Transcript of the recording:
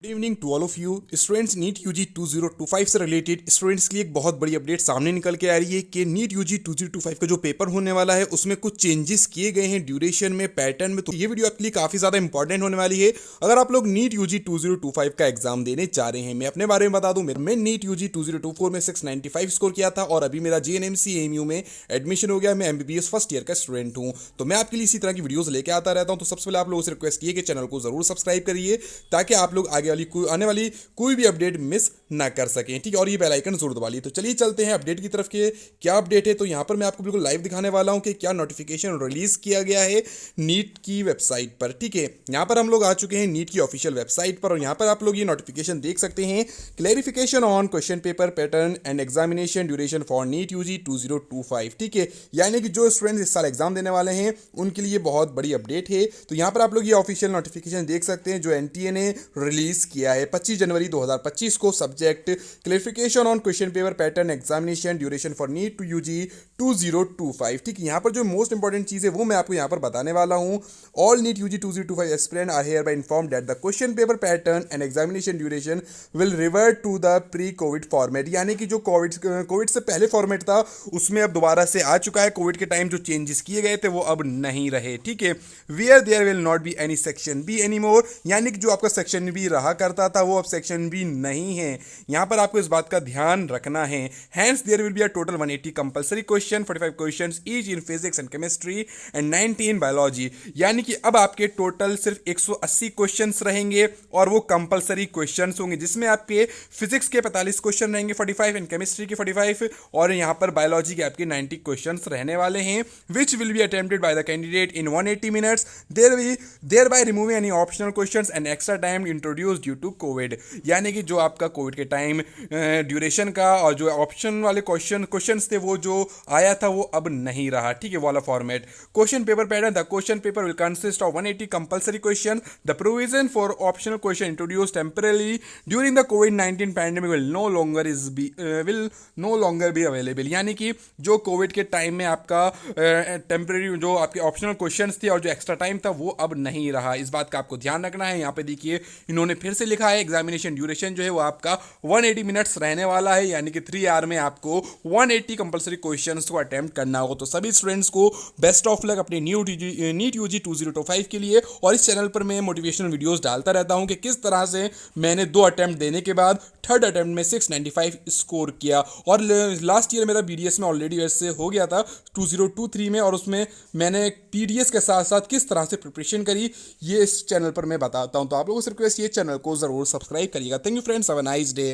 Good evening to all of you students. NEET UG 2025 से related students के लिए एक बहुत बड़ी अपडेट सामने निकल के आ रही है कि नीट यूजी 2025 का जो पेपर होने वाला है उसमें कुछ चेंजेस किए गए हैं ड्यूरेशन में, पैटर्न में। तो ये वीडियो आपके लिए काफ़ी ज़्यादा इंपॉर्टेंट होने वाली है अगर आप लोग नीट यूजी 2025 का एग्जाम देने जा रहे हैं। मैं अपने बारे में बता दूं, मैं नीट यूजी 2024 में 695 स्कोर किया था और अभी मेरा JNMC AMU में एडमिशन हो गया। मैं MBBS फर्स्ट ईयर का स्टूडेंट हूँ। तो मैं आपके लिए इसी तरह की वीडियोस लेके आता रहता हूँ। तो सबसे पहले आप लोगों से रिक्वेस्ट की है कि चैनल को जरूर सब्सक्राइब करिए ताकि आप लोग आने वाली कोई भी अपडेट मिस ना कर सकें, ठीक है। और ये बेल आइकन जरूर दबा लीजिए। तो चलिए चलते हैं अपडेट की तरफ के क्या अपडेट है। तो यहाँ पर मैं आपको बिल्कुल लाइव दिखाने वाला हूँ कि क्या नोटिफिकेशन रिलीज किया गया है नीट की वेबसाइट पर, ठीक है। यहाँ पर हम लोग आ चुके हैं नीट की ऑफिशियल वेबसाइट पर और यहाँ पर आप लोग ये नोटिफिकेशन देख सकते हैं, clarification on question paper pattern and examination duration for NEET UG 2025, ठीक है। यानी कि जो स्टूडेंट्स इस साल एग्जाम देने वाले हैं उनके लिए बहुत बड़ी अपडेट है। तो यहाँ पर आप लोग ये ऑफिशियल नोटिफिकेशन देख सकते हैं जो NTA ने रिलीज किया है 25 जनवरी 2025 को। Subject clarification on question paper pattern examination duration for NEET to UG 2025, ठीक है। यहाँ पर जो मोस्ट इंपॉर्टेंट चीज़ है वो मैं आपको यहाँ पर बताने वाला हूँ। All NEET UG 2025 aspirant are hereby informed that the question paper pattern and examination duration will revert to the pre COVID format. यानी कि जो कोविड से पहले फॉर्मेट था उसमें अब दोबारा से आ चुका है। कोविड के टाइम जो चेंजेस किए गए थे वो अब नहीं रहे, ठीक है। Where there will not be any section B any more, यानी कि जो आपका सेक्शन बी रहा करता था वो अब सेक्शन बी नहीं है। यहां पर आपको इस बात का ध्यान रखना है। Hence there will be a total 180 compulsory question, 45 questions each in physics and chemistry and 90 in biology. यानी कि अब आपके टोटल सिर्फ 180 क्वेश्चंस रहेंगे और वो कंपलसरी क्वेश्चंस होंगे, जिसमें आपके फिजिक्स के 45 क्वेश्चन रहेंगे 45 एंड केमिस्ट्री के 45 और यहां पर बायोलॉजी के आपके 90 क्वेश्चंस रहने वाले हैं, which will be attempted by the candidate in 180 minutes, thereby removing any optional questions and extra time introduce due to COVID. यानी कि जो आपका कोविड के टाइम ड्यूरेशन का और जो ऑप्शन वाले क्वेश्चंस थे वो जो आया था वो अब नहीं रहा, ठीक है, वाला format. Question paper pattern, the question paper will consist of 180 compulsory question. The provision for optional question introduced temporarily during the कोविड-19 pandemic will no longer be available. यानी कि जो कोविड के टाइम में आपका टेम्पररी जो आपके ऑप्शनल क्वेश्चंस थे और जो एक्स्ट्रा टाइम था वो अब नहीं रहा। इस बात का आपको ध्यान रखना है। यहाँ पे देखिए इन्होंने फिर से लिखा है एग्जामिनेशन ड्यूरेशन जो है वो आपका 180 मिनट्स रहने वाला है, यानी कि 3 आवर में आपको 180 कंपलसरी क्वेश्चंस को अटेम्प्ट करना होगा। तो सभी स्टूडेंट्स को बेस्ट ऑफ लक अपने नीट यूजी 2025 के लिए। और इस चैनल पर मैं मोटिवेशनल वीडियोस डालता रहता हूं कि किस तरह से मैंने 2 अटेम्प्ट देने के बाद थर्ड अटेम्प्ट में 695 स्कोर किया। और लास्ट ईयर मेरा BDS में ऑलरेडी वैसे हो गया था 2023 में, और उसमें मैंने PDS के साथ साथ किस तरह से प्रिपरेशन करी ये इस चैनल पर मैं बताता हूं। तो आप लोगों से रिक्वेस्ट ये चैनल को जरूर सब्सक्राइब करिएगा। Thank you friends, have a nice day.